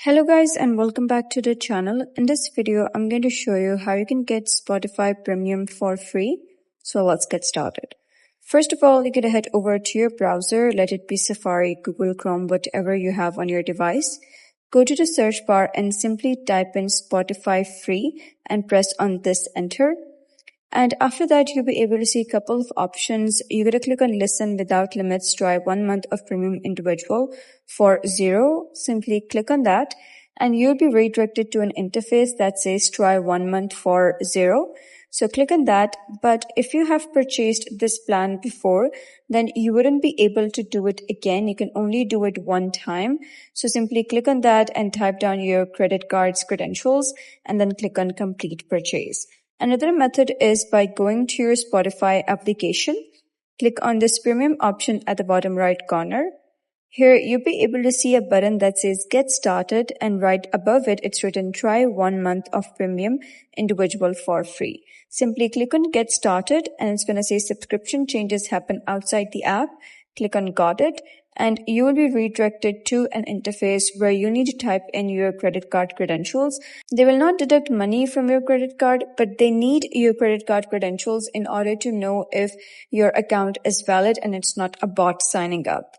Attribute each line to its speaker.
Speaker 1: Hello guys and welcome back to the channel. In this video, I'm going to show you how you can get Spotify Premium for free. So let's get started. First of all, you're going to head over to your browser. Let it be Safari, Google Chrome, whatever you have on your device. Go to the search bar and simply type in Spotify free and press on this enter. And after that, you'll be able to see a couple of options. You're going to click on listen without limits, try 1 month of premium individual for $0. Simply click on that and you'll be redirected to an interface that says try 1 month for $0. So click on that. But if you have purchased this plan before, then you wouldn't be able to do it again. You can only do it one time. So simply click on that and type down your credit card's credentials and then click on complete purchase. Another method is by going to your Spotify application. Click on this premium option at the bottom right corner. Here you'll be able to see a button that says get started, and right above it it's written try 1 month of premium individual for free. Simply click on get started and it's going to say subscription changes happen outside the app. Click on got it and you will be redirected to an interface where you need to type in your credit card credentials. They will not deduct money from your credit card, but they need your credit card credentials in order to know if your account is valid and it's not a bot signing up.